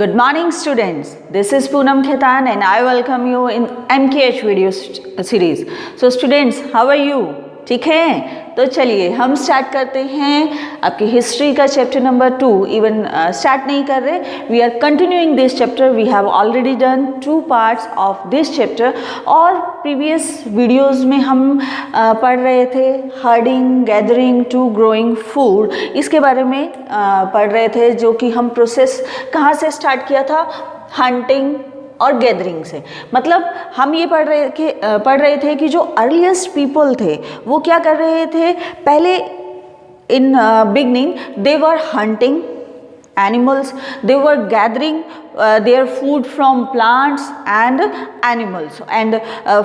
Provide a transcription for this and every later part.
Good morning students, this is Poonam Khetan and I welcome you in MKH video series. So students, how are you? ठीक है, तो चलिए हम start करते हैं आपकी हिस्ट्री का चैप्टर नंबर 2. इवन स्टार्ट नहीं कर रहे, we are continuing this chapter. We have already done 2 parts of this chapter. और प्रीवियस वीडियोस में हम पढ़ रहे थे herding, gathering to growing food. इसके बारे में पढ़ रहे थे, जो कि हम प्रोसेस कहाँ से स्टार्ट किया था, हंटिंग और गैदरिंग से. मतलब हम ये पढ़ रहे थे कि जो अर्लीस्ट पीपल थे वो क्या कर रहे थे. पहले in beginning they were hunting animals, they were gathering their food from plants and animals and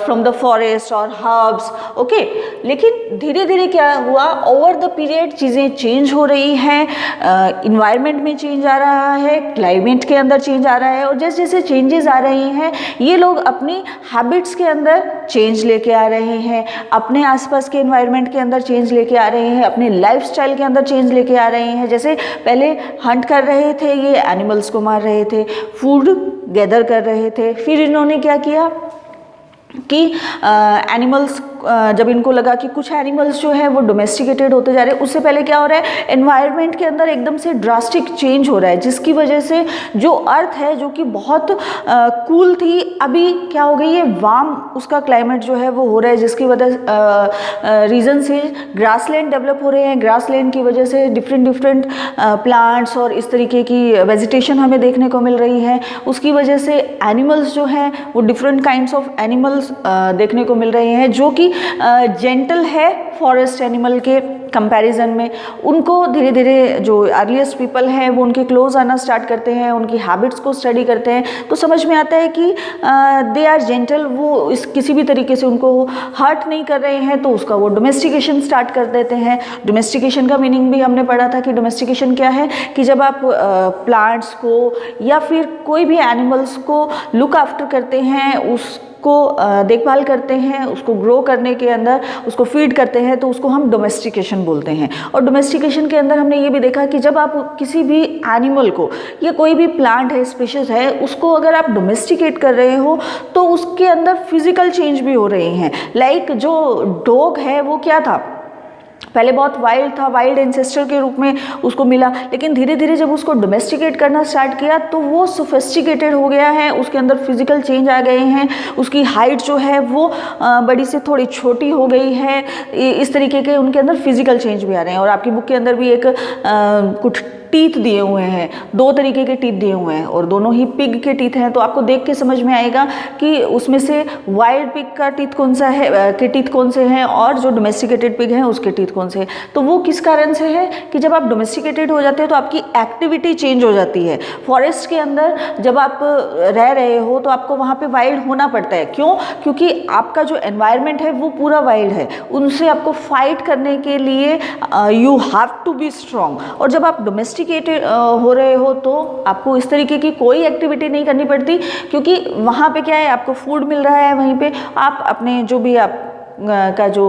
from the forest or herbs. okay, लेकिन धीरे धीरे क्या हुआ, ओवर द पीरियड चीज़ें चेंज हो रही हैं, इन्वायरमेंट में चेंज आ रहा है, क्लाइमेट के अंदर चेंज आ रहा है. और जैसे जैसे चेंजेस आ रहे हैं ये लोग अपनी हैबिट्स के अंदर चेंज लेके आ रहे हैं, अपने आसपास के इन्वायरमेंट के अंदर चेंज लेके आ रहे हैं, अपने लाइफस्टाइल के अंदर चेंज लेके आ रहे हैं. जैसे पहले हंट कर रहे थे, ये एनिमल्स को मार रहे थे, फूड गैदर कर रहे थे. फिर इन्होंने क्या किया कि एनिमल्स, जब इनको लगा कि कुछ एनिमल्स जो है वो डोमेस्टिकेटेड होते जा रहे हैं, उससे पहले क्या हो रहा है, एनवायरनमेंट के अंदर एकदम से ड्रास्टिक चेंज हो रहा है, जिसकी वजह से जो अर्थ है जो कि बहुत कूल थी, अभी क्या हो गई है, वार्म उसका क्लाइमेट जो है वो हो रहा है, जिसकी वजह रीज़न से ग्रासलैंड डेवलप हो रहे हैं. ग्रासलैंड की वजह से डिफरेंट प्लांट्स और इस तरीके की वेजिटेशन हमें देखने को मिल रही है. उसकी वजह से एनिमल्स जो हैं वो डिफरेंट काइंड्स ऑफ एनिमल्स देखने को मिल रहे हैं, जो कि जेंटल है फॉरेस्ट एनिमल के कंपैरिजन में. उनको धीरे धीरे जो अर्लीस्ट पीपल हैं वो उनके क्लोज आना स्टार्ट करते हैं, उनकी हैबिट्स को स्टडी करते हैं, तो समझ में आता है कि दे आर जेंटल. वो किसी भी तरीके से उनको हर्ट नहीं कर रहे हैं, तो उसका वो डोमेस्टिकेशन स्टार्ट कर देते हैं. डोमेस्टिकेशन का मीनिंग भी हमने पढ़ा था कि डोमेस्टिकेशन क्या है, कि जब आप प्लांट्स को या फिर कोई भी एनिमल्स को लुक आफ्टर करते हैं, उसको देखभाल करते हैं, उसको ग्रो करने के अंदर उसको फीड करते हैं, तो उसको हम डोमेस्टिकेशन बोलते हैं. और डोमेस्टिकेशन के अंदर हमने ये भी देखा कि जब आप किसी भी एनिमल को या कोई भी प्लांट है, स्पीशीज है, उसको अगर आप डोमेस्टिकेट कर रहे हो तो उसके अंदर फिजिकल चेंज भी हो रहे हैं. लाइक जो डॉग है वो क्या था, पहले बहुत वाइल्ड था, वाइल्ड एंसेस्टर के रूप में उसको मिला, लेकिन धीरे धीरे जब उसको डोमेस्टिकेट करना स्टार्ट किया तो वो सोफिस्टिकेटेड हो गया है, उसके अंदर फिजिकल चेंज आ गए हैं, उसकी हाइट जो है वो बड़ी से थोड़ी छोटी हो गई है. इस तरीके के उनके अंदर फिजिकल चेंज भी आ रहे हैं. और आपकी बुक के अंदर भी एक कुछ टीथ दिए हुए हैं, 2 तरीके के टीथ दिए हुए हैं और दोनों ही पिग के टीथ हैं. तो आपको देख के समझ में आएगा कि उसमें से वाइल्ड पिग का टीथ कौन सा है, के टीथ कौन से हैं, और जो डोमेस्टिकेटेड पिग हैं उसके टीथ कौन से हैं. तो वो किस कारण से है कि जब आप डोमेस्टिकेटेड हो जाते हैं तो आपकी एक्टिविटी चेंज हो जाती है. फॉरेस्ट के अंदर जब आप रह रहे हो तो आपको वहाँ पर वाइल्ड होना पड़ता है. क्यों? क्योंकि आपका जो एनवायरनमेंट है वो पूरा वाइल्ड है, उनसे आपको फाइट करने के लिए you have to be strong. और जब आप डोमेस्टिकेटेड हो रहे हो तो आपको इस तरीके की कोई एक्टिविटी नहीं करनी पड़ती, क्योंकि वहाँ पे क्या है, आपको फूड मिल रहा है, वहीं पे आप अपने जो भी आप का जो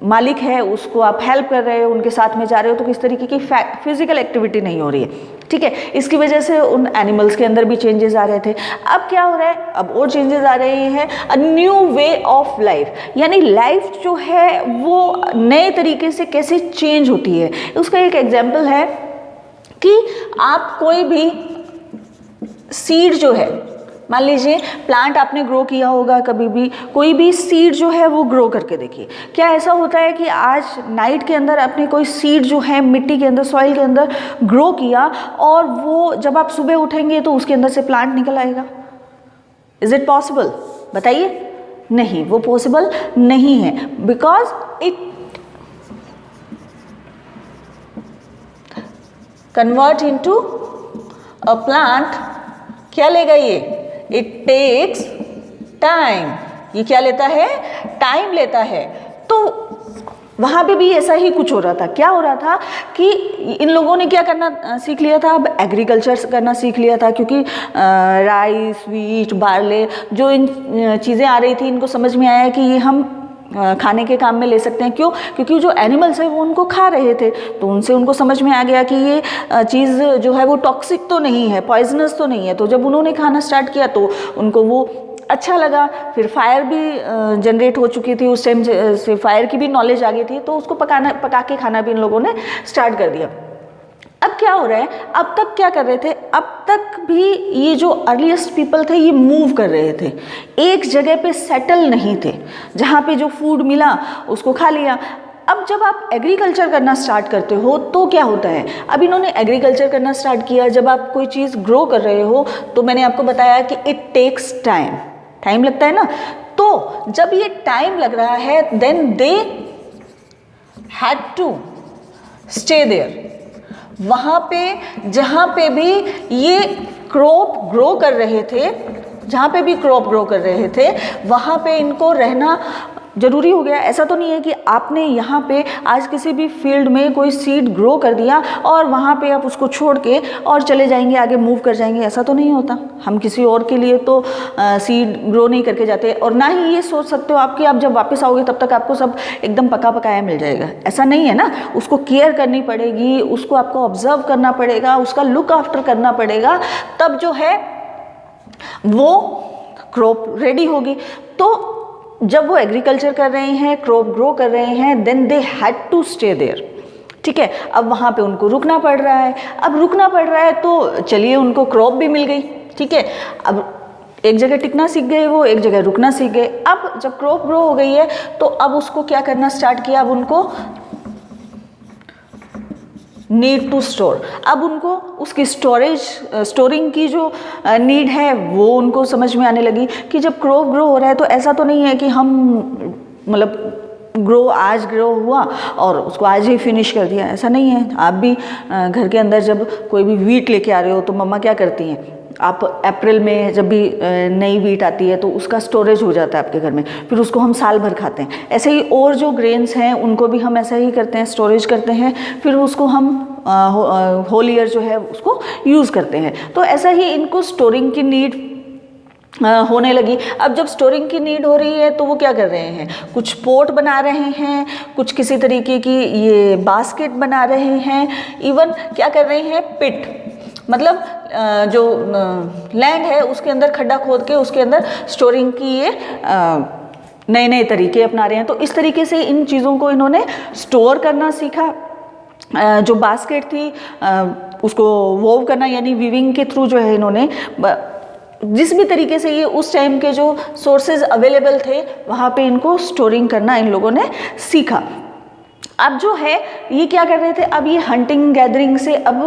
मालिक है उसको आप हेल्प कर रहे हो, उनके साथ में जा रहे हो, तो किस तरीके की फिजिकल एक्टिविटी नहीं हो रही है. ठीक है, इसकी वजह से उन एनिमल्स के अंदर भी चेंजेस आ रहे थे. अब क्या हो रहा है, अब और चेंजेस आ रहे हैं, a new way of life, यानी लाइफ जो है वो नए तरीके से कैसे चेंज होती है. उसका एक एग्जाम्पल है कि आप कोई भी सीड जो है, मान लीजिए प्लांट आपने ग्रो किया होगा, कभी भी कोई भी सीड जो है वो ग्रो करके देखिए. क्या ऐसा होता है कि आज नाइट के अंदर आपने कोई सीड जो है मिट्टी के अंदर, सॉइल के अंदर ग्रो किया, और वो जब आप सुबह उठेंगे तो उसके अंदर से प्लांट निकल आएगा? Is it possible? बताइए. नहीं, वो पॉसिबल नहीं है, because it convert into a plant. क्या लेगा ये? It takes time. ये क्या लेता है? टाइम लेता है. तो वहाँ पे भी ऐसा ही कुछ हो रहा था. क्या हो रहा था कि इन लोगों ने क्या करना सीख लिया था, अब एग्रीकल्चर करना सीख लिया था, क्योंकि राइस, व्हीट, बार्ले, जो इन चीज़ें आ रही थी, इनको समझ में आया कि ये हम खाने के काम में ले सकते हैं। क्यों? क्योंकि जो एनिमल्स है वो उनको खा रहे थे, तो उनसे उनको समझ में आ गया कि ये चीज़ जो है वो टॉक्सिक तो नहीं है, पॉइजनस तो नहीं है। तो जब उन्होंने खाना स्टार्ट किया तो उनको वो अच्छा लगा। फिर फायर भी जनरेट हो चुकी थी उस टाइम से, फायर की भी नॉलेज आ गई थी, तो उसको पका के खाना भी इन लोगों ने स्टार्ट कर दिया। अब क्या हो रहा है, अब तक क्या कर रहे थे, अब तक भी ये जो अर्लीस्ट पीपल थे ये मूव कर रहे थे, एक जगह पे सेटल नहीं थे, जहाँ पे जो फूड मिला उसको खा लिया। अब जब आप एग्रीकल्चर करना स्टार्ट करते हो तो क्या होता है, अब इन्होंने एग्रीकल्चर करना स्टार्ट किया। जब आप कोई चीज़ ग्रो कर रहे हो तो मैंने आपको बताया कि इट टेक्स टाइम लगता है ना। तो जब ये टाइम लग रहा है then they had to stay there, वहाँ पे जहाँ पे भी ये क्रॉप ग्रो कर रहे थे, जहाँ पे भी क्रॉप ग्रो कर रहे थे वहाँ पे इनको रहना ज़रूरी हो गया। ऐसा तो नहीं है कि आपने यहाँ पे आज किसी भी फील्ड में कोई सीड ग्रो कर दिया और वहाँ पे आप उसको छोड़ के और चले जाएंगे, आगे मूव कर जाएंगे, ऐसा तो नहीं होता। हम किसी और के लिए तो सीड ग्रो नहीं करके जाते, और ना ही ये सोच सकते हो आप कि आप जब वापस आओगे तब तक आपको सब एकदम पका पकाया मिल जाएगा, ऐसा नहीं है ना। उसको केयर करनी पड़ेगी, उसको आपको ऑब्जर्व करना पड़ेगा, उसका लुक आफ्टर करना पड़ेगा, तब जो है वो क्रॉप रेडी होगी। तो जब वो एग्रीकल्चर कर रहे हैं, क्रॉप ग्रो कर रहे हैं, then they had to stay there, ठीक है। अब वहाँ पे उनको रुकना पड़ रहा है। अब रुकना पड़ रहा है तो चलिए उनको क्रॉप भी मिल गई, ठीक है। अब एक जगह टिकना सीख गए वो, एक जगह रुकना सीख गए। अब जब क्रॉप ग्रो हो गई है तो अब उसको क्या करना स्टार्ट किया, अब उनको नीड टू स्टोर, अब उनको उसकी स्टोरिंग की जो नीड है वो उनको समझ में आने लगी कि जब क्रॉप ग्रो हो रहा है तो ऐसा तो नहीं है कि हम मतलब आज ग्रो हुआ और उसको आज ही फिनिश कर दिया, ऐसा नहीं है। आप भी घर के अंदर जब कोई भी वीट लेके आ रहे हो तो मम्मा क्या करती हैं, आप अप्रैल में जब भी नई वीट आती है तो उसका स्टोरेज हो जाता है आपके घर में, फिर उसको हम साल भर खाते हैं। ऐसे ही और जो ग्रेन्स हैं उनको भी हम ऐसा ही करते हैं, स्टोरेज करते हैं, फिर उसको हम होल ईयर जो है उसको यूज़ करते हैं। तो ऐसा ही इनको स्टोरिंग की नीड होने लगी। अब जब स्टोरिंग की नीड हो रही है तो वो क्या कर रहे हैं, कुछ पोट बना रहे हैं, कुछ किसी तरीके की ये बास्केट बना रहे हैं, इवन क्या कर रहे हैं, पिट, मतलब जो लैंड है उसके अंदर खड्डा खोद के उसके अंदर स्टोरिंग की ये नए नए तरीके अपना रहे हैं। तो इस तरीके से इन चीज़ों को इन्होंने स्टोर करना सीखा। जो बास्केट थी उसको वोव करना, यानी वीविंग के थ्रू जो है इन्होंने जिस भी तरीके से ये उस टाइम के जो सोर्सेज अवेलेबल थे वहाँ पे इनको स्टोरिंग करना इन लोगों ने सीखा। अब जो है ये क्या कर रहे थे, अब ये हंटिंग गैदरिंग से अब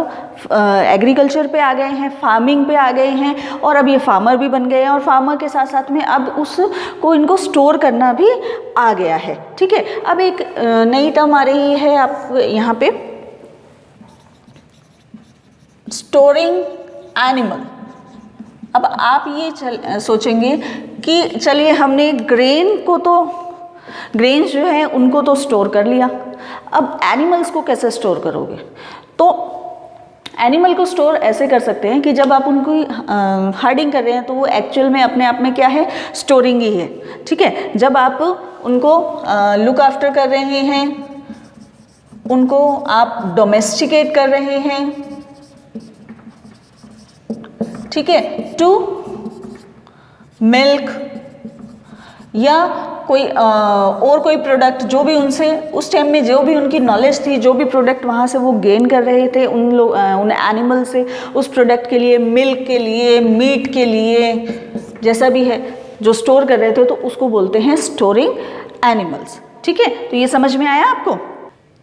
एग्रीकल्चर पे आ गए हैं, फार्मिंग पे आ गए हैं, और अब ये फार्मर भी bन गए हैं, और फार्मर के साथ साथ में अब उसको इनको स्टोर करना भी आ गया है, ठीक है। अब एक नई टर्म आ रही है आप यहाँ पे, स्टोरिंग एनिमल। अब आप ये सोचेंगे कि चलिए हमने ग्रेन्स जो है उनको तो स्टोर कर लिया, अब एनिमल्स को कैसे स्टोर करोगे। तो एनिमल को स्टोर ऐसे कर सकते हैं कि जब आप उनको हार्डिंग कर रहे हैं तो वो एक्चुअल में अपने आप में क्या है, स्टोरिंग ही है, ठीक है। जब आप उनको लुक आफ्टर कर रहे हैं, उनको आप डोमेस्टिकेट कर रहे हैं, ठीक है, टू मिल्क या कोई और कोई प्रोडक्ट, जो भी उनसे उस टाइम में जो भी उनकी नॉलेज थी, जो भी प्रोडक्ट वहाँ से वो गेन कर रहे थे उन एनिमल से, उस प्रोडक्ट के लिए, मिल्क के लिए, मीट के लिए, जैसा भी है जो स्टोर कर रहे थे, तो उसको बोलते हैं स्टोरिंग एनिमल्स, ठीक है। तो ये समझ में आया आपको।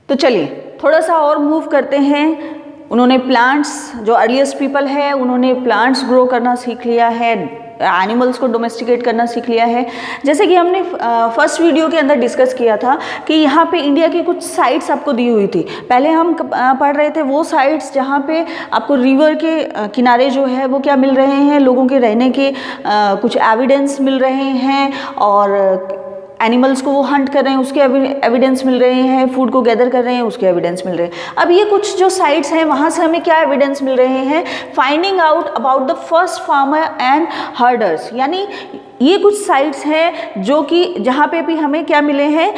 तो चलिए थोड़ा सा और मूव करते हैं। उन्होंने प्लांट्स, जो अर्लीस्ट पीपल है उन्होंने प्लांट्स ग्रो करना सीख लिया है, एनिमल्स को डोमेस्टिकेट करना सीख लिया है। जैसे कि हमने फर्स्ट वीडियो के अंदर डिस्कस किया था कि यहाँ पे इंडिया की कुछ साइट्स आपको दी हुई थी। पहले हम पढ़ रहे थे वो साइट्स जहाँ पे आपको रिवर के किनारे जो है वो क्या मिल रहे हैं, लोगों के रहने के कुछ एविडेंस मिल रहे हैं, और एनिमल्स को वो हंट कर रहे हैं उसके एविडेंस मिल रहे हैं, फूड को गैदर कर रहे हैं उसके एविडेंस मिल रहे हैं। अब ये कुछ जो साइट्स हैं वहाँ से हमें क्या एविडेंस मिल रहे हैं, finding out about the first farmer and herders, यानी ये कुछ साइट्स हैं जो कि जहाँ पे भी हमें क्या मिले हैं,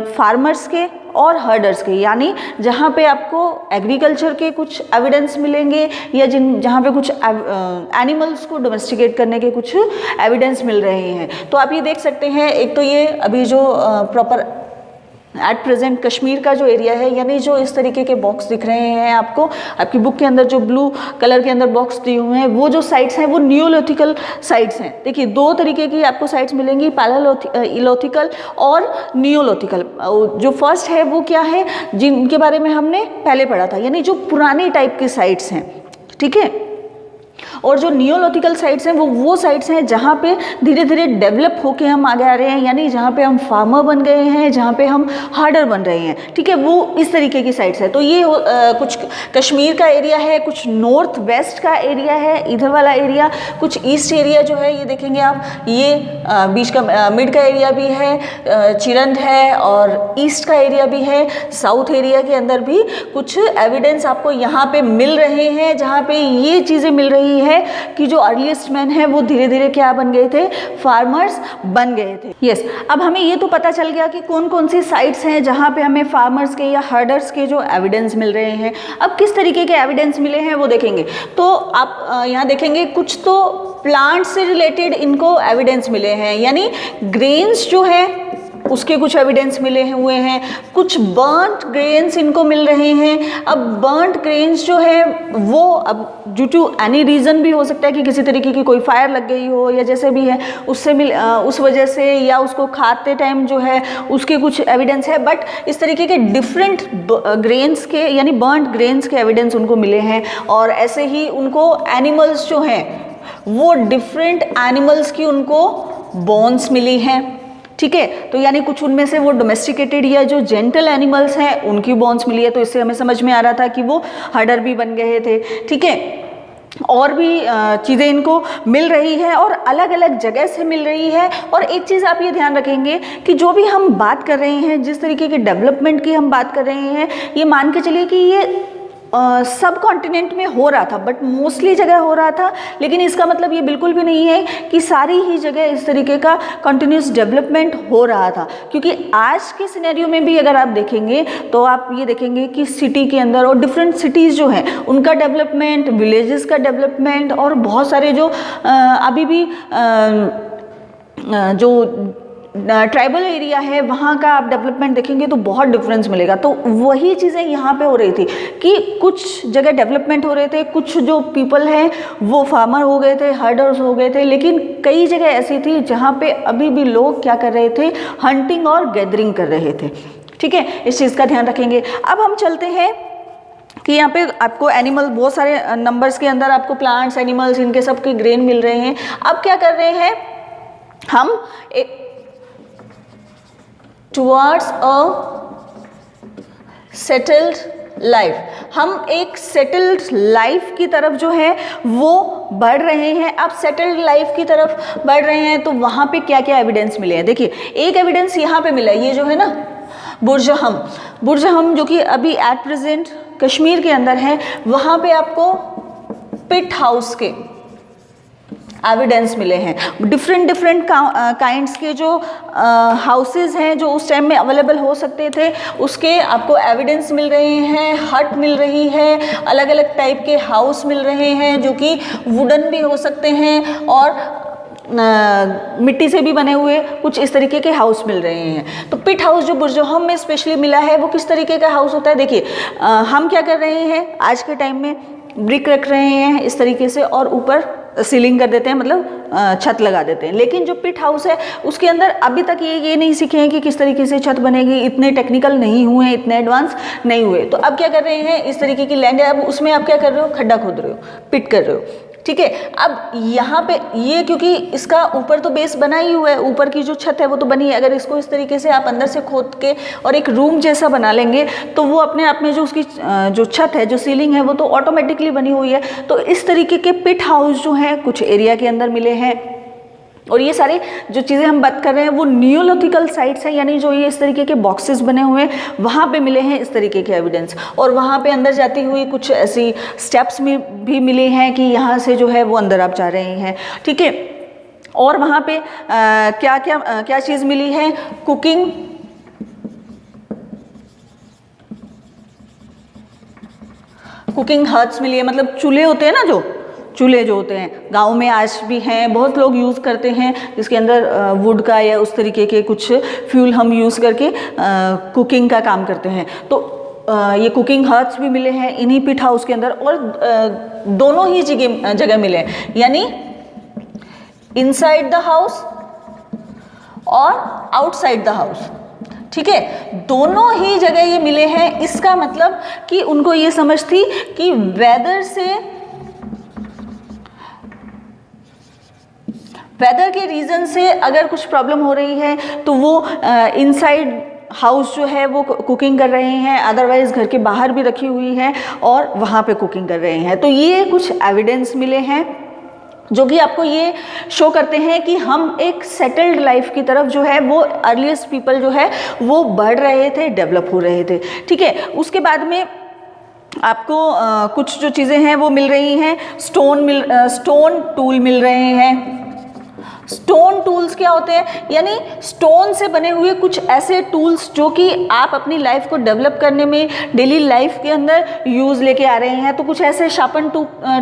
फार्मर्स के और हर्डर्स के, यानी जहाँ पे आपको एग्रीकल्चर के कुछ एविडेंस मिलेंगे या जहाँ पे कुछ एनिमल्स को डोमेस्टिकेट करने के कुछ एविडेंस मिल रहे हैं। तो आप ये देख सकते हैं, एक तो ये अभी जो प्रॉपर एट प्रेजेंट कश्मीर का जो एरिया है, यानी जो इस तरीके के बॉक्स दिख रहे हैं आपको, आपकी बुक के अंदर जो ब्लू कलर के अंदर बॉक्स दिए हुए हैं, वो जो साइट्स हैं वो नियोलिथिकल साइट्स हैं। देखिए 2 तरीके की आपको साइट्स मिलेंगी, पैलेलिथिकल और नियोलिथिकल। जो फर्स्ट है वो क्या है, जिनके बारे में हमने पहले पढ़ा था, यानी जो पुरानी टाइप की साइट्स हैं, ठीक है। और जो नियोलिथिकल साइट्स हैं वो साइट्स हैं जहाँ पे धीरे धीरे डेवलप होके हम आगे आ रहे हैं, यानी जहाँ पे हम फार्मर बन गए हैं, जहाँ पे हम हार्डर बन रहे हैं, ठीक है, वो इस तरीके की साइट्स है। तो ये कुछ कश्मीर का एरिया है, कुछ नॉर्थ वेस्ट का एरिया है, इधर वाला एरिया, कुछ ईस्ट एरिया जो है ये देखेंगे आप, ये बीच का मिड का एरिया भी है, चिरंद है, और ईस्ट का एरिया भी है, साउथ एरिया के अंदर भी कुछ एविडेंस आपको यहाँ पे मिल रहे हैं, जहाँ पे ये चीज़ें मिल रही है कि जो अर्लीस्ट मैन है वो धीरे धीरे क्या बन गए थे, फार्मर्स बन गए थे। यस, अब हमें ये तो पता चल गया कि कौन कौन सी साइट्स हैं जहाँ पे हमें फार्मर्स के या हर्डर्स के जो एविडेंस मिल रहे हैं। अब किस तरीके के एविडेंस मिले हैं वो देखेंगे। तो आप यहाँ देखेंगे कुछ तो प्लांट से रिलेटेड इनको एविडेंस मिले हैं, यानी ग्रेन्स जो है उसके कुछ एविडेंस मिले हुए हैं, कुछ बर्न्ट ग्रेन्स इनको मिल रहे हैं। अब बर्न्ट ग्रेन्स जो है वो अब ड्यू टू एनी रीज़न भी हो सकता है कि किसी तरीके की कोई फायर लग गई हो या जैसे भी है उससे उस वजह से, या उसको खाते टाइम जो है उसके कुछ एविडेंस है। बट इस तरीके के डिफरेंट ग्रेन्स के, यानी बर्न्ट ग्रेन्स के एविडेंस उनको मिले हैं। और ऐसे ही उनको एनिमल्स जो हैं वो डिफरेंट एनिमल्स की उनको बोन्स मिली हैं, ठीक है। तो यानी कुछ उनमें से वो डोमेस्टिकेटेड या जो जेंटल एनिमल्स हैं उनकी बोन्स मिली है। तो इससे हमें समझ में आ रहा था कि वो हर्डर भी बन गए थे, ठीक है। और भी चीज़ें इनको मिल रही है और अलग अलग जगह से मिल रही है। और एक चीज़ आप ये ध्यान रखेंगे कि जो भी हम बात कर रहे हैं, जिस तरीके के डेवलपमेंट की हम बात कर रहे हैं, ये मान के चलिए कि ये सब कॉन्टिनेंट में हो रहा था, बट मोस्टली जगह हो रहा था। लेकिन इसका मतलब ये बिल्कुल भी नहीं है कि सारी ही जगह इस तरीके का कंटिन्यूस डेवलपमेंट हो रहा था, क्योंकि आज के सिनेरियो में भी अगर आप देखेंगे तो आप ये देखेंगे कि सिटी के अंदर और डिफरेंट सिटीज़ जो हैं उनका डेवलपमेंट, विलेजेस का डेवलपमेंट और बहुत सारे जो अभी भी जो ट्राइबल एरिया है वहाँ का आप डेवलपमेंट देखेंगे तो बहुत डिफरेंस मिलेगा। तो वही चीज़ें यहाँ पे हो रही थी कि कुछ जगह डेवलपमेंट हो रहे थे, कुछ जो पीपल हैं वो फार्मर हो गए थे, हर्डर्स हो गए थे, लेकिन कई जगह ऐसी थी जहाँ पे अभी भी लोग क्या कर रहे थे, हंटिंग और गैदरिंग कर रहे थे, ठीक है। इस चीज़ का ध्यान रखेंगे। अब हम चलते हैं कि यहाँ पे आपको एनिमल बहुत सारे नंबर्स के अंदर आपको प्लांट्स, एनिमल्स, इनके सब के ग्रेन मिल रहे हैं। अब क्या कर रहे हैं हम, टुवर्ड्स अ सेटल्ड लाइफ, हम एक सेटल्ड लाइफ की तरफ जो है वो बढ़ रहे हैं। अब सेटल्ड लाइफ की तरफ बढ़ रहे हैं तो वहाँ पे क्या क्या एविडेंस मिले हैं। देखिए एक एविडेंस यहाँ पे मिला है, ये जो है ना बुर्जहम जो कि अभी एट प्रेजेंट कश्मीर के अंदर है, वहाँ पे आपको पिट हाउस के एविडेंस मिले हैं। डिफरेंट काइंड्स के जो हाउसेस हैं जो उस टाइम में अवेलेबल हो सकते थे, उसके आपको एविडेंस मिल रहे हैं, हट मिल रही है, अलग अलग टाइप के हाउस मिल रहे हैं जो कि वुडन भी हो सकते हैं और मिट्टी से भी बने हुए कुछ इस तरीके के हाउस मिल रहे हैं। तो पिट हाउस जो बुर्जहम में स्पेशली मिला है वो किस तरीके का हाउस होता है। देखिए हम क्या कर रहे हैं आज के टाइम में, ब्रिक रख रहे हैं इस तरीके से और ऊपर सीलिंग कर देते हैं, मतलब छत लगा देते हैं। लेकिन जो पिट हाउस है उसके अंदर अभी तक ये नहीं सीखे हैं कि किस तरीके से छत बनेगी, इतने टेक्निकल नहीं हुए हैं, इतने एडवांस नहीं हुए। तो अब क्या कर रहे हैं, इस तरीके की लैंड है, अब उसमें आप क्या कर रहे हो, खड्डा खोद रहे हो, पिट कर रहे हो, ठीक है। अब यहाँ पे ये क्योंकि इसका ऊपर तो बेस बना ही हुआ है, ऊपर की जो छत है वो तो बनी है, अगर इसको इस तरीके से आप अंदर से खोद के और एक रूम जैसा बना लेंगे तो वो अपने आप में जो उसकी जो छत है, जो सीलिंग है, वो तो ऑटोमेटिकली बनी हुई है। तो इस तरीके के पिट हाउस जो हैं कुछ एरिया के अंदर मिले हैं। और ये सारे जो चीज़ें हम बात कर रहे हैं वो नियोलिथिकल साइट्स हैं, यानी जो ये इस तरीके के बॉक्सेस बने हुए हैं वहाँ पे मिले हैं इस तरीके के एविडेंस। और वहाँ पे अंदर जाती हुई कुछ ऐसी स्टेप्स में भी मिले हैं कि यहाँ से जो है वो अंदर आप जा रहे हैं, ठीक है। और वहाँ पे क्या क्या क्या चीज़ मिली है, कुकिंग हट्स मिली है, मतलब चूल्हे होते हैं ना, जो चूल्हे जो होते हैं गांव में आज भी हैं, बहुत लोग यूज़ करते हैं, जिसके अंदर वुड का या उस तरीके के कुछ फ्यूल हम यूज़ करके कुकिंग का काम करते हैं। तो ये कुकिंग हट्स भी मिले हैं इन्हीं पिट हाउस के अंदर, और दोनों ही जगह मिले हैं, यानी इनसाइड द हाउस और आउटसाइड द हाउस। ठीक है, दोनों ही जगह ये मिले हैं। इसका मतलब कि उनको ये समझ थी कि वेदर के रीज़न से अगर कुछ प्रॉब्लम हो रही है तो वो इनसाइड हाउस जो है वो कुकिंग कर रहे हैं, अदरवाइज घर के बाहर भी रखी हुई है और वहाँ पे कुकिंग कर रहे हैं। तो ये कुछ एविडेंस मिले हैं जो कि आपको ये शो करते हैं कि हम एक सेटल्ड लाइफ की तरफ जो है वो अर्लीस्ट पीपल जो है वो बढ़ रहे थे, डेवलप हो रहे थे। ठीक है, उसके बाद में आपको कुछ जो चीज़ें हैं वो मिल रही हैं, स्टोन टूल मिल रहे हैं। स्टोन टूल्स क्या होते हैं, यानी स्टोन से बने हुए कुछ ऐसे टूल्स जो कि आप अपनी लाइफ को डेवलप करने में डेली लाइफ के अंदर यूज़ लेके आ रहे हैं। तो कुछ ऐसे शार्पन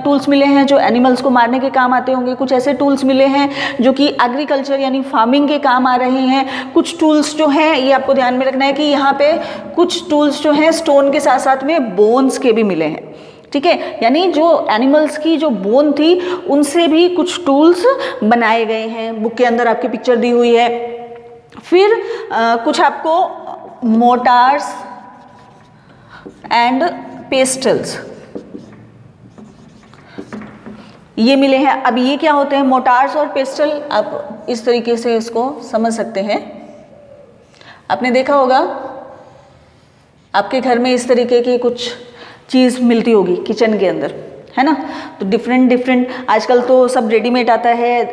टूल्स मिले हैं जो एनिमल्स को मारने के काम आते होंगे, कुछ ऐसे टूल्स मिले हैं जो कि एग्रीकल्चर यानी फार्मिंग के काम आ रहे हैं। कुछ टूल्स जो हैं ये आपको ध्यान में रखना है कि यहाँ पे कुछ टूल्स जो हैं स्टोन के साथ साथ में बोन्स के भी मिले हैं। ठीक है, यानी जो एनिमल्स की जो बोन थी उनसे भी कुछ टूल्स बनाए गए हैं। बुक के अंदर आपकी पिक्चर दी हुई है। फिर कुछ आपको मोटार्स एंड पेस्टल्स ये मिले हैं। अब ये क्या होते हैं मोटार्स और पेस्टल, आप इस तरीके से इसको समझ सकते हैं। आपने देखा होगा आपके घर में इस तरीके की कुछ चीज़ मिलती होगी किचन के अंदर, है ना। तो डिफरेंट आजकल तो सब रेडीमेड आता है,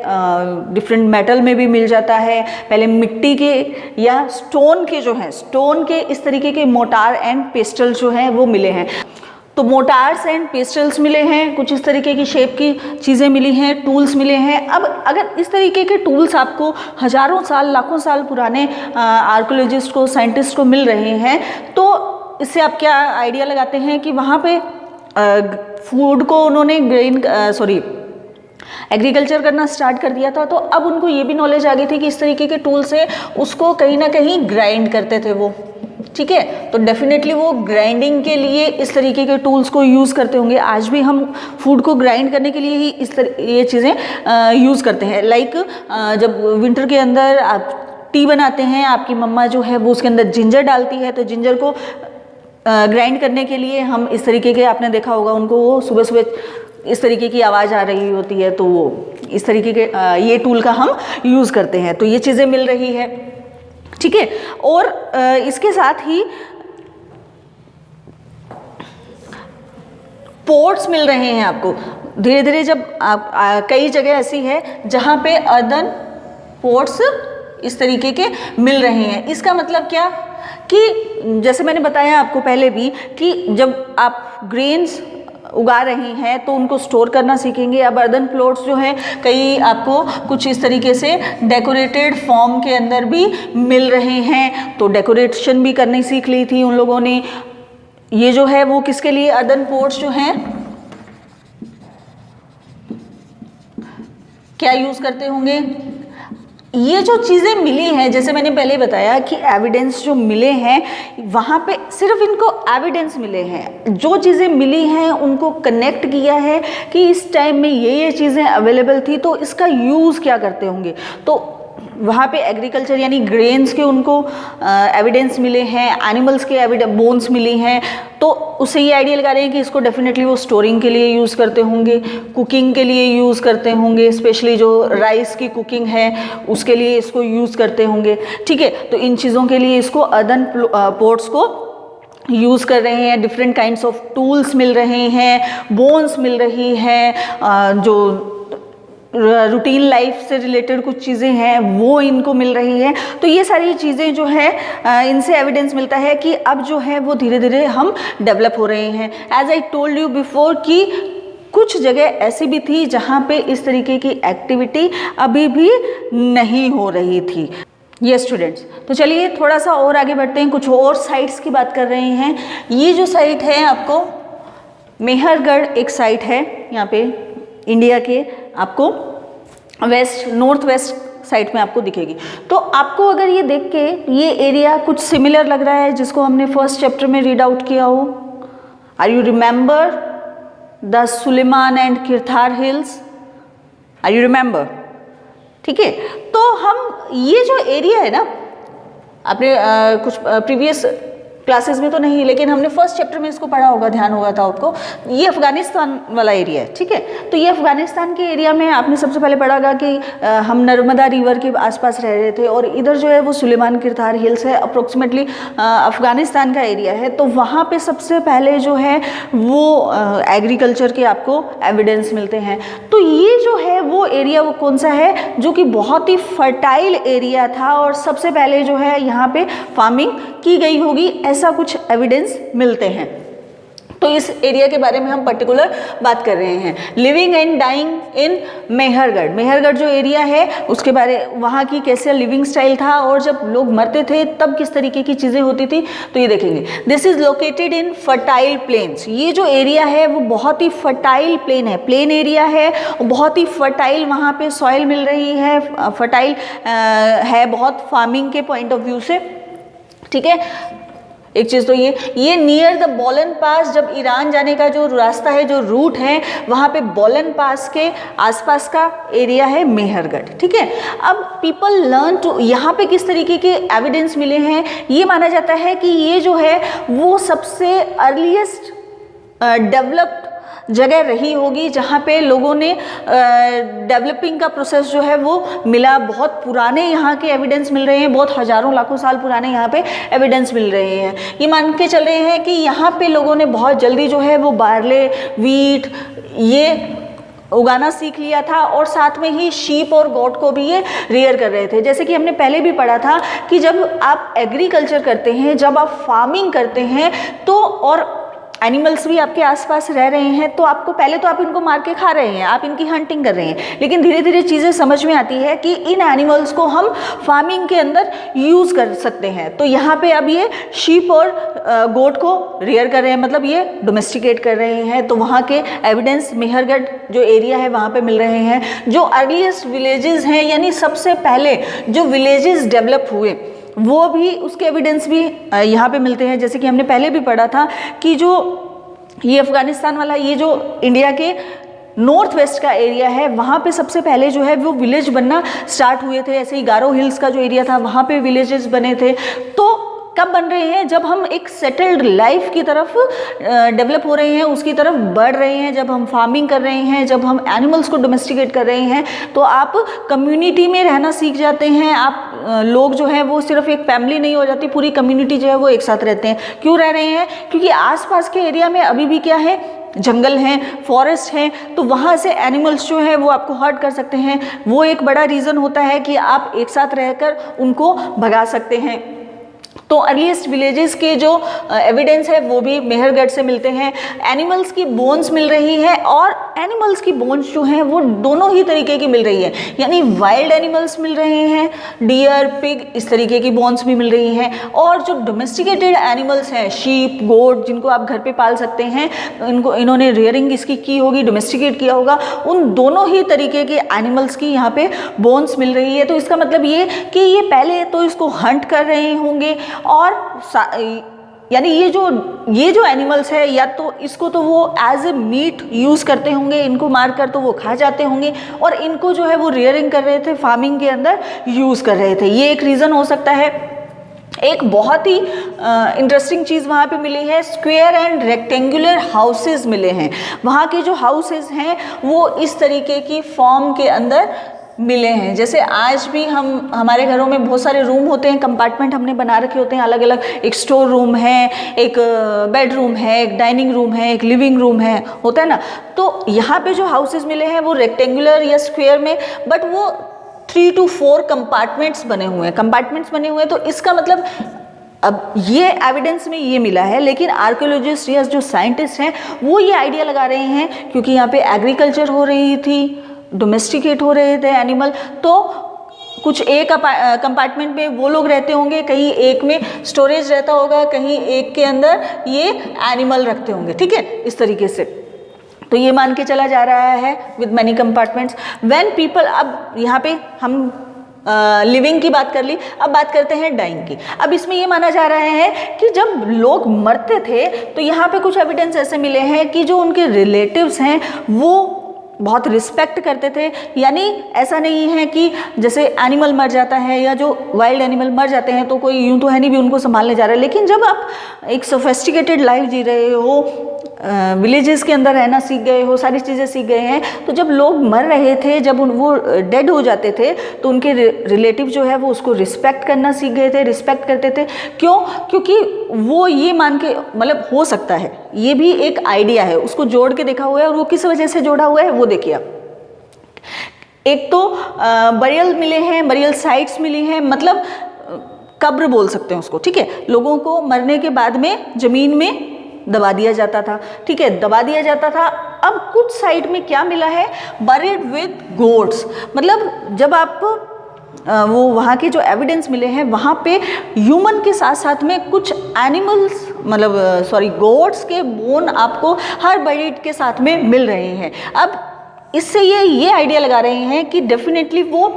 डिफरेंट मेटल में भी मिल जाता है। पहले मिट्टी के या स्टोन के जो हैं, स्टोन के इस तरीके के मोटार एंड पेस्टल जो हैं वो मिले हैं। तो मोटार्स एंड पेस्टल्स मिले हैं, कुछ इस तरीके की शेप की चीज़ें मिली हैं, टूल्स मिले हैं। अब अगर इस तरीके के टूल्स आपको हज़ारों साल लाखों साल पुराने आर्कोलॉजिस्ट को, साइंटिस्ट को मिल रहे हैं, तो इससे आप क्या आइडिया लगाते हैं कि वहाँ पे फूड को उन्होंने एग्रीकल्चर करना स्टार्ट कर दिया था। तो अब उनको ये भी नॉलेज आ गई थी कि इस तरीके के टूल से उसको कहीं ना कहीं ग्राइंड करते थे वो। ठीक है, तो डेफिनेटली वो ग्राइंडिंग के लिए इस तरीके के टूल्स को यूज़ करते होंगे। आज भी हम फूड को ग्राइंड करने के लिए ही ये चीज़ें यूज़ करते हैं। लाइक जब विंटर के अंदर आप टी बनाते हैं, आपकी मम्मा जो है वो उसके अंदर जिंजर डालती है, तो जिंजर को ग्राइंड करने के लिए हम इस तरीके के, आपने देखा होगा उनको, वो सुबह सुबह इस तरीके की आवाज़ आ रही होती है, तो वो इस तरीके के ये टूल का हम यूज़ करते हैं। तो ये चीज़ें मिल रही है। ठीक है, और इसके साथ ही पोर्ट्स मिल रहे हैं आपको धीरे धीरे। जब आप कई जगह ऐसी है जहाँ पे अर्दन पोर्ट्स इस तरीके के मिल रहे हैं। इसका मतलब क्या कि जैसे मैंने बताया आपको पहले भी कि जब आप ग्रेन्स उगा रहे हैं तो उनको स्टोर करना सीखेंगे। अब अर्दन प्लॉट्स जो हैं कई आपको कुछ इस तरीके से डेकोरेटेड फॉर्म के अंदर भी मिल रहे हैं, तो डेकोरेशन भी करनी सीख ली थी उन लोगों ने। ये जो है वो किसके लिए, अर्दन पोर्ट्स जो हैं क्या यूज़ करते होंगे। ये जो चीज़ें मिली हैं, जैसे मैंने पहले बताया कि एविडेंस जो मिले हैं वहाँ पे सिर्फ इनको एविडेंस मिले हैं, जो चीज़ें मिली हैं उनको कनेक्ट किया है कि इस टाइम में ये चीज़ें अवेलेबल थी, तो इसका यूज़ क्या करते होंगे। तो वहाँ पे एग्रीकल्चर यानी ग्रेन्स के उनको एविडेंस मिले हैं, एनिमल्स के बोन्स मिली हैं, तो उससे ये आइडिया लगा रहे हैं कि इसको डेफिनेटली वो स्टोरिंग के लिए यूज़ करते होंगे, कुकिंग के लिए यूज़ करते होंगे, स्पेशली जो राइस की कुकिंग है उसके लिए इसको यूज़ करते होंगे। ठीक है, तो इन चीज़ों के लिए इसको अर्दन पोर्ट्स को यूज़ कर रहे हैं। डिफरेंट काइंड्स ऑफ टूल्स मिल रहे हैं, बोन्स मिल रही हैं, जो रूटीन लाइफ से रिलेटेड कुछ चीज़ें हैं वो इनको मिल रही हैं। तो ये सारी चीज़ें जो है इनसे एविडेंस मिलता है कि अब जो है वो धीरे धीरे हम डेवलप हो रहे हैं। As I told you before कि कुछ जगह ऐसी भी थी जहाँ पे इस तरीके की एक्टिविटी अभी भी नहीं हो रही थी। ये स्टूडेंट्स, तो चलिए थोड़ा सा और आगे बढ़ते हैं, कुछ और साइट्स की बात कर रहे हैं। ये जो साइट है आपको मेहरगढ़ एक साइट है यहाँ पे इंडिया के, आपको वेस्ट नॉर्थ वेस्ट साइड में आपको दिखेगी। तो आपको अगर ये देख के ये एरिया कुछ सिमिलर लग रहा है जिसको हमने फर्स्ट चैप्टर में रीड आउट किया हो, are you remember the Sulaiman and Kirthar hills, are you remember? ठीक है, तो हम ये जो एरिया है ना, आपने कुछ प्रीवियस क्लासेस में तो नहीं, लेकिन हमने फर्स्ट चैप्टर में इसको पढ़ा होगा, ध्यान होगा था आपको। ये अफगानिस्तान वाला एरिया है, ठीक है। तो ये अफगानिस्तान के एरिया में आपने सबसे पहले पढ़ा होगा कि हम नर्मदा रिवर के आसपास रह रहे थे, और इधर जो है वो सुलेमान किरथार हिल्स है, अप्रोक्सीमेटली अफगानिस्तान का एरिया है। तो वहाँ पे सबसे पहले जो है वो एग्रीकल्चर के आपको एविडेंस मिलते हैं। तो ये जो है वो एरिया वो कौन सा है, जो कि बहुत ही फर्टाइल एरिया था, और सबसे पहले जो है यहाँ पे फार्मिंग की गई होगी, ऐसा कुछ एविडेंस मिलते हैं। तो इस एरिया के बारे में हम पर्टिकुलर बात कर रहे हैं। Living and dying in Mehrgarh, Mehrgarh जो एरिया है उसके बारे, वहाँ की कैसे लिविंग स्टाइल था, और जब लोग मरते थे तब किस तरीके की चीज़ें होती थी, तो ये देखेंगे। This is located in fertile planes, ये जो एरिया है वो बहुत ही फर्टाइल प्लेन है, प्लेन एरिया है, बहुत ही फर्टाइल वहाँ पे सॉइल मिल रही है, फर्टाइल है बहुत फार्मिंग के पॉइंट ऑफ व्यू से, ठीक है। एक चीज़ तो ये नियर द बोलन पास, जब ईरान जाने का जो रास्ता है, जो रूट है, वहाँ पे बोलन पास के आसपास का एरिया है मेहरगढ़, ठीक है। अब पीपल लर्न टू, यहाँ पे किस तरीके के एविडेंस मिले हैं, ये माना जाता है कि ये जो है वो सबसे अर्लीस्ट डेवलप्ड जगह रही होगी जहाँ पे लोगों ने डेवलपिंग का प्रोसेस जो है वो मिला। बहुत पुराने यहाँ के एविडेंस मिल रहे हैं, बहुत हजारों लाखों साल पुराने यहाँ पे एविडेंस मिल रहे हैं। ये मान के चल रहे हैं कि यहाँ पे लोगों ने बहुत जल्दी जो है वो बार्ले, वीट ये उगाना सीख लिया था, और साथ में ही शीप और गोट को भी ये रियर कर रहे थे। जैसे कि हमने पहले भी पढ़ा था कि जब आप एग्रीकल्चर करते हैं, जब आप फार्मिंग करते हैं, तो और एनिमल्स भी आपके आसपास रह रहे हैं, तो आपको पहले तो आप इनको मार के खा रहे हैं, आप इनकी हंटिंग कर रहे हैं, लेकिन धीरे धीरे चीज़ें समझ में आती है कि इन एनिमल्स को हम फार्मिंग के अंदर यूज़ कर सकते हैं। तो यहाँ पे अब ये शीप और गोट को रियर कर रहे हैं, मतलब ये डोमेस्टिकेट कर रहे हैं। तो वहाँ के एविडेंस मेहरगढ़ जो एरिया है वहाँ पे मिल रहे हैं। जो अर्लीस्ट विलेजेस हैं, यानी सबसे पहले जो विलेजेस डेवलप हुए, वो भी उसके एविडेंस भी यहाँ पे मिलते हैं। जैसे कि हमने पहले भी पढ़ा था कि जो ये अफगानिस्तान वाला, ये जो इंडिया के नॉर्थ वेस्ट का एरिया है, वहाँ पे सबसे पहले जो है वो विलेज बनना स्टार्ट हुए थे। ऐसे ही गारो हिल्स का जो एरिया था वहाँ पे विलेजेस बने थे। तो कब बन रहे हैं, जब हम एक सेटल्ड लाइफ की तरफ डेवलप हो रहे हैं, उसकी तरफ बढ़ रहे हैं, जब हम फार्मिंग कर रहे हैं, जब हम एनिमल्स को डोमेस्टिकेट कर रहे हैं, तो आप कम्युनिटी में रहना सीख जाते हैं। आप लोग जो है वो सिर्फ एक फैमिली नहीं हो जाती, पूरी कम्युनिटी जो है वो एक साथ रहते हैं। क्यों रह रहे हैं? क्योंकि आसपास के एरिया में अभी भी क्या है, जंगल हैं, फॉरेस्ट हैं, तो वहाँ से एनिमल्स जो है वो आपको हर्ट कर सकते हैं। वो एक बड़ा रीज़न होता है कि आप एक साथ रहकर उनको भगा सकते हैं। तो अर्लीस्ट विलेजेस के जो एविडेंस है वो भी मेहरगढ़ से मिलते हैं। एनिमल्स की बोन्स मिल रही है, और एनिमल्स की बोन्स जो हैं वो दोनों ही तरीके की मिल रही है, यानी वाइल्ड एनिमल्स मिल रहे हैं, डियर, पिग, इस तरीके की बोन्स भी मिल रही हैं। और जो डोमेस्टिकेटेड एनिमल्स हैं, शीप, गोट, जिनको आप घर पे पाल सकते हैं, इन्होंने रियरिंग इसकी की होगी, डोमेस्टिकेट किया होगा, उन दोनों ही तरीके के एनिमल्स की यहाँ पे बोन्स मिल रही है। तो इसका मतलब ये कि ये पहले तो इसको हंट कर रहे होंगे, और यानी ये जो एनिमल्स है, या तो इसको तो वो एज ए मीट यूज़ करते होंगे, इनको मारकर तो वो खा जाते होंगे, और इनको जो है वो रियरिंग कर रहे थे, फार्मिंग के अंदर यूज़ कर रहे थे। ये एक रीज़न हो सकता है। एक बहुत ही इंटरेस्टिंग चीज़ वहाँ पे मिली है, स्क्वायर एंड रेक्टेंगुलर हाउसेस मिले हैं। वहाँ के जो हाउसेस हैं वो इस तरीके की फॉर्म के अंदर मिले हैं। जैसे आज भी हमारे घरों में बहुत सारे रूम होते हैं, कंपार्टमेंट हमने बना रखे होते हैं अलग अलग। एक स्टोर रूम है, एक बेडरूम है, एक डाइनिंग रूम है, एक लिविंग रूम है, होता है ना। तो यहाँ पे जो हाउसेस मिले हैं वो रेक्टेंगुलर या स्क्वायर में, बट वो 3 to 4 कंपार्टमेंट्स बने हुए हैं। तो इसका मतलब अब ये एविडेंस में ये मिला है, लेकिन आर्कियोलॉजिस्ट या जो साइंटिस्ट हैं वो ये आइडिया लगा रहे हैं क्योंकि यहाँ पे एग्रीकल्चर हो रही थी, डोमेस्टिकेट हो रहे थे एनिमल, तो कुछ एक कंपार्टमेंट में वो लोग रहते होंगे, कहीं एक में स्टोरेज रहता होगा, कहीं एक के अंदर ये एनिमल रखते होंगे, ठीक है, इस तरीके से। तो ये मान के चला जा रहा है with many compartments. When people, अब यहाँ पे हम लिविंग की बात कर ली, अब बात करते हैं डाइंग की। अब इसमें ये माना जा रहा है कि जब लोग मरते थे तो यहाँ पे कुछ एविडेंस ऐसे मिले हैं कि जो उनके रिलेटिव्स हैं वो बहुत रिस्पेक्ट करते थे। यानी ऐसा नहीं है कि जैसे एनिमल मर जाता है या जो वाइल्ड एनिमल मर जाते हैं तो कोई यूं तो है नहीं भी उनको संभालने जा रहा है, लेकिन जब आप एक सोफिस्टिकेटेड लाइफ जी रहे हो, विलेजेस के अंदर रहना सीख गए हो, सारी चीज़ें सीख गए हैं, तो जब लोग मर रहे थे, जब वो डेड हो जाते थे तो उनके रिलेटिव जो है वो उसको रिस्पेक्ट करना सीख गए थे, रिस्पेक्ट करते थे। क्यों? क्योंकि वो ये मान के, मतलब हो सकता है ये भी एक आइडिया है, उसको जोड़ के देखा हुआ है, और वो किस वजह से जोड़ा हुआ है वो देखिए आप। एक तो बरियल मिले हैं, बरियल साइट्स मिली हैं, मतलब कब्र बोल सकते हैं उसको, ठीक है। लोगों को मरने के बाद में ज़मीन में दबा दिया जाता था, ठीक है, दबा दिया जाता था। अब कुछ साइड में क्या मिला है, बरीड विद गोट्स, मतलब जब आप वो वहाँ के जो एविडेंस मिले हैं वहाँ पे ह्यूमन के साथ साथ में कुछ एनिमल्स, मतलब गोट्स के बोन आपको हर बरीड के साथ में मिल रहे हैं। अब इससे ये आइडिया लगा रहे हैं कि डेफिनेटली वो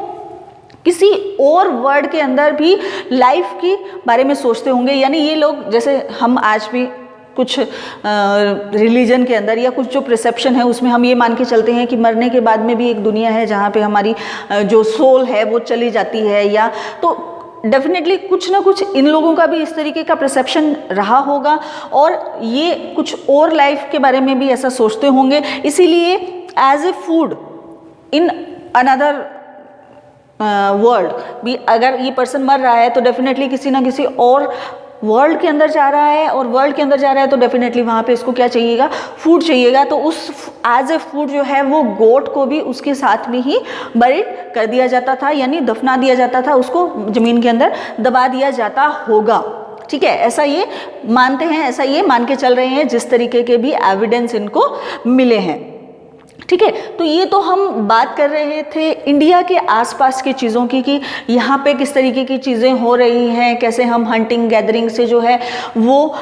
किसी और वर्ल्ड के अंदर भी लाइफ के बारे में सोचते होंगे। यानी ये लोग, जैसे हम आज भी कुछ रिलीजन के अंदर या कुछ जो परसेप्शन है उसमें हम ये मान के चलते हैं कि मरने के बाद में भी एक दुनिया है जहाँ पे हमारी जो सोल है वो चली जाती है, या तो डेफिनेटली कुछ ना कुछ इन लोगों का भी इस तरीके का परसेप्शन रहा होगा और ये कुछ और लाइफ के बारे में भी ऐसा सोचते होंगे। इसीलिए as a food in another world भी अगर ये पर्सन मर रहा है तो डेफिनेटली किसी ना किसी और वर्ल्ड के अंदर जा रहा है, और वर्ल्ड के अंदर जा रहा है तो डेफिनेटली वहाँ पे इसको क्या चाहिएगा, फूड चाहिएगा। तो उस एज ए फूड जो है वो गोट को भी उसके साथ में ही बरीड कर दिया जाता था, यानी दफना दिया जाता था, उसको ज़मीन के अंदर दबा दिया जाता होगा, ठीक है। ऐसा ये मानते हैं, ऐसा ये मान के चल रहे हैं, जिस तरीके के भी एविडेंस इनको मिले हैं, ठीक है। तो ये तो हम बात कर रहे थे इंडिया के आसपास की चीज़ों की कि यहाँ पे किस तरीके की चीज़ें हो रही हैं, कैसे हम हंटिंग गैदरिंग से जो है वो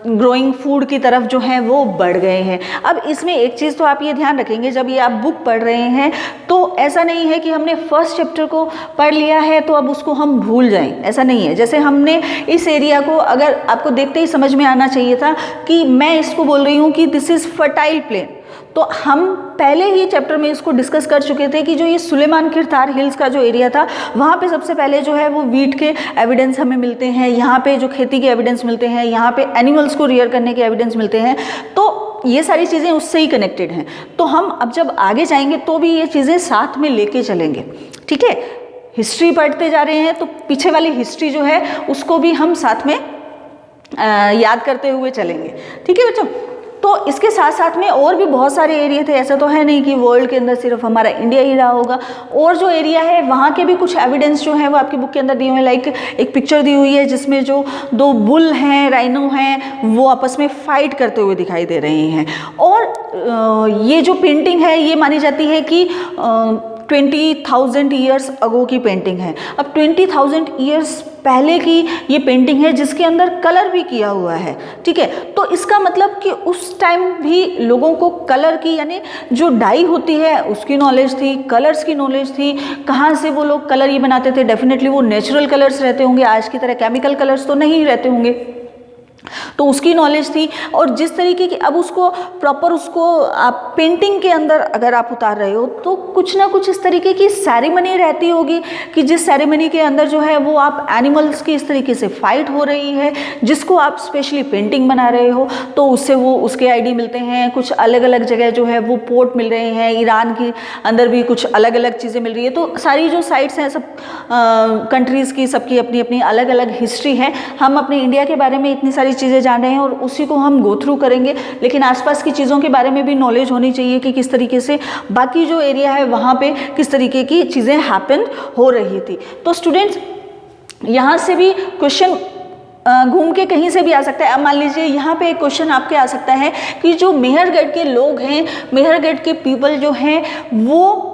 ग्रोइंग फूड की तरफ जो है वो बढ़ गए हैं। अब इसमें एक चीज़ तो आप ये ध्यान रखेंगे, जब ये आप बुक पढ़ रहे हैं तो ऐसा नहीं है कि हमने फर्स्ट चैप्टर को पढ़ लिया है तो अब उसको हम भूल जाएं, ऐसा नहीं है। जैसे हमने इस एरिया को, अगर आपको देखते ही समझ में आना चाहिए था कि मैं इसको बोल रही हूँ कि दिस इज़ फर्टाइल प्लेन, तो हम पहले ही चैप्टर में इसको डिस्कस कर चुके थे कि जो ये सुलेमान किरतार हिल्स का जो एरिया था वहाँ पे सबसे पहले जो है वो वीट के एविडेंस हमें मिलते हैं, यहाँ पे जो खेती के एविडेंस मिलते हैं, यहाँ पे एनिमल्स को रियर करने के एविडेंस मिलते हैं। तो ये सारी चीज़ें उससे ही कनेक्टेड हैं। तो हम अब जब आगे जाएंगे तो भी ये चीज़ें साथ में लेके चलेंगे, ठीक है। हिस्ट्री पढ़ते जा रहे हैं तो पीछे वाली हिस्ट्री जो है उसको भी हम साथ में याद करते हुए चलेंगे, ठीक है बच्चों। तो इसके साथ साथ में और भी बहुत सारे एरिया थे, ऐसा तो है नहीं कि वर्ल्ड के अंदर सिर्फ हमारा इंडिया ही रहा होगा। और जो एरिया है वहाँ के भी कुछ एविडेंस जो है वो आपकी बुक के अंदर दिए हुए हैं। लाइक एक पिक्चर दी हुई है जिसमें जो दो बुल हैं, राइनो हैं, वो आपस में फाइट करते हुए दिखाई दे रहे हैं। और ये जो पेंटिंग है ये मानी जाती है कि 20,000 ईयर्स अगो की पेंटिंग है। अब 20,000 ईयर्स पहले की ये पेंटिंग है जिसके अंदर कलर भी किया हुआ है, ठीक है। तो इसका मतलब कि उस टाइम भी लोगों को कलर की, यानी जो डाई होती है उसकी नॉलेज थी, कलर्स की नॉलेज थी। कहाँ से वो लोग कलर ये बनाते थे, डेफिनेटली वो नेचुरल कलर्स रहते होंगे, आज की तरह केमिकल कलर्स तो नहीं रहते होंगे, तो उसकी नॉलेज थी। और जिस तरीके की अब उसको प्रॉपर उसको आप पेंटिंग के अंदर अगर आप उतार रहे हो तो कुछ ना कुछ इस तरीके की सेरेमनी रहती होगी कि जिस सेरेमनी के अंदर जो है वो आप एनिमल्स की इस तरीके से फाइट हो रही है, जिसको आप स्पेशली पेंटिंग बना रहे हो, तो उससे वो उसके आईडी मिलते हैं। कुछ अलग अलग जगह जो है वो पोर्ट मिल रहे हैं, ईरान के अंदर भी कुछ अलग अलग चीज़ें मिल रही है। तो सारी जो साइट्स हैं सब कंट्रीज़ की, सबकी अपनी अपनी अलग अलग हिस्ट्री है। हम अपने इंडिया के बारे में इतनी सारी चीज़ें जान रहे हैं और उसी को हम गो थ्रू करेंगे, लेकिन आसपास की चीज़ों के बारे में भी नॉलेज होनी चाहिए कि किस तरीके से बाकी जो एरिया है वहाँ पे किस तरीके की चीज़ें हैपन हो रही थी। तो स्टूडेंट्स यहाँ से भी क्वेश्चन घूम के कहीं से भी आ सकता है। अब मान लीजिए यहाँ पे एक क्वेश्चन आपके आ सकता है कि जो मेहरगढ़ के लोग हैं, मेहरगढ़ के पीपल जो हैं, वो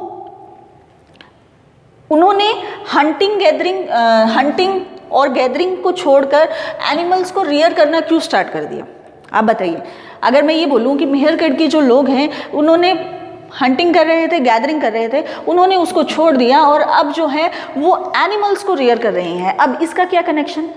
उन्होंने हंटिंग और गैदरिंग को छोड़कर एनिमल्स को रियर करना क्यों स्टार्ट कर दिया? आप बताइए। अगर मैं ये बोलूँ कि मेहरगढ़ के जो लोग हैं उन्होंने हंटिंग कर रहे थे, गैदरिंग कर रहे थे, उन्होंने उसको छोड़ दिया और अब जो है वो एनिमल्स को रियर कर रहे हैं। अब इसका क्या कनेक्शन?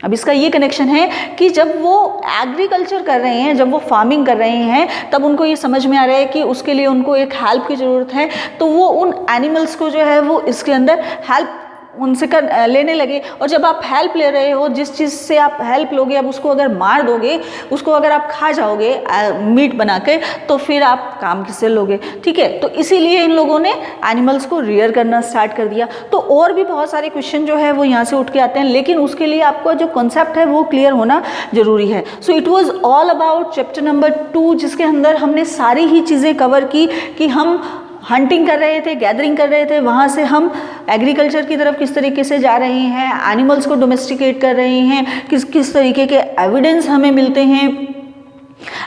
अब इसका ये कनेक्शन है कि जब वो एग्रीकल्चर कर रहे हैं, जब वो फार्मिंग कर रहे हैं, तब उनको ये समझ में आ रहा है कि उसके लिए उनको एक हेल्प की ज़रूरत है, तो वो उन एनिमल्स को जो है वो इसके अंदर हेल्प उनसे लेने लगे। और जब आप हेल्प ले रहे हो, जिस चीज़ से आप हेल्प लोगे, अब उसको अगर मार दोगे, उसको अगर आप खा जाओगे मीट बना के, तो फिर आप काम किससे लोगे? ठीक है, तो इसीलिए इन लोगों ने एनिमल्स को रियर करना स्टार्ट कर दिया। तो और भी बहुत सारे क्वेश्चन जो है वो यहाँ से उठ के आते हैं, लेकिन उसके लिए आपका जो कॉन्सेप्ट है वो क्लियर होना जरूरी है। So it was all about chapter number 2, जिसके अंदर हमने सारी ही चीज़ें कवर की कि हम हंटिंग कर रहे थे, गैदरिंग कर रहे थे, वहाँ से हम एग्रीकल्चर की तरफ किस तरीके से जा रहे हैं, एनिमल्स को डोमेस्टिकेट कर रहे हैं, किस तरीके के एविडेंस हमें मिलते हैं,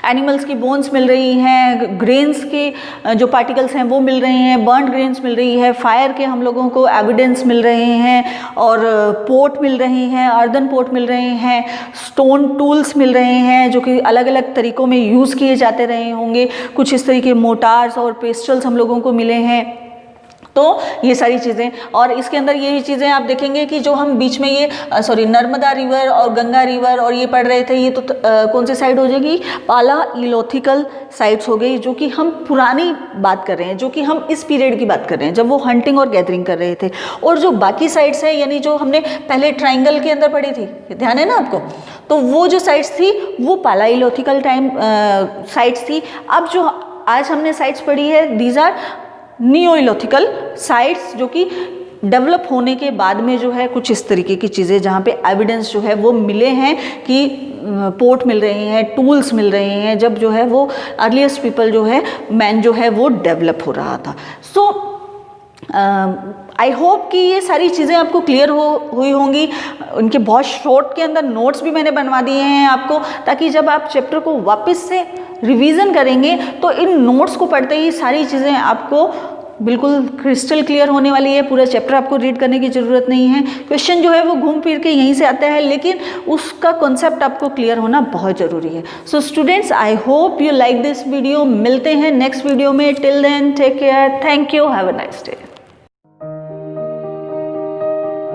एनिमल्स की बोन्स मिल रही हैं, ग्रेन्स के जो पार्टिकल्स हैं वो मिल रहे हैं, बर्न्ड ग्रेन्स मिल रही है, फायर के हम लोगों को एविडेंस मिल रहे हैं, और पोट मिल रहे हैं, अर्दन पोट मिल रहे हैं, स्टोन टूल्स मिल रहे हैं जो कि अलग अलग तरीक़ों में यूज़ किए जाते रहे होंगे, कुछ इस तरीके मोटार्स और पेस्टल्स हम लोगों को मिले हैं। तो ये सारी चीज़ें, और इसके अंदर यही चीज़ें आप देखेंगे कि जो हम बीच में ये नर्मदा रिवर और गंगा रिवर और ये पढ़ रहे थे, ये तो कौन सी साइड हो जाएगी? पालाइलोथिकल साइट्स हो गई, जो कि हम पुरानी बात कर रहे हैं, जो कि हम इस पीरियड की बात कर रहे हैं जब वो हंटिंग और गैदरिंग कर रहे थे। और जो बाकी साइट्स हैं, यानी जो हमने पहले ट्राइंगल के अंदर पढ़ी थी, ध्यान है ना आपको, तो वो जो साइट्स थी वो पालाइलोथिकल टाइम साइट्स थी। अब जो आज हमने साइट्स पढ़ी है, दीज आर नियोइलोथिकल साइट्स, जो कि डेवलप होने के बाद में जो है कुछ इस तरीके की चीज़ें जहाँ पे एविडेंस जो है वो मिले हैं कि पोर्ट मिल रहे हैं, टूल्स मिल रहे हैं, जब जो है वो अर्लीस्ट पीपल जो है, मैन जो है वो डेवलप हो रहा था। सो आई होप कि ये सारी चीज़ें आपको क्लियर हुई होंगी। उनके बहुत शॉर्ट के अंदर नोट्स भी मैंने बनवा दिए हैं आपको, ताकि जब आप चैप्टर को वापस से रिवीजन करेंगे तो इन नोट्स को पढ़ते ही सारी चीज़ें आपको बिल्कुल क्रिस्टल क्लियर होने वाली है। पूरा चैप्टर आपको रीड करने की ज़रूरत नहीं है। क्वेश्चन जो है वो घूम फिर के यहीं से आता है, लेकिन उसका कॉन्सेप्ट आपको क्लियर होना बहुत ज़रूरी है। So students, I hope you like this video. मिलते हैं नेक्स्ट वीडियो में। Till then take care, thank you, have a nice day.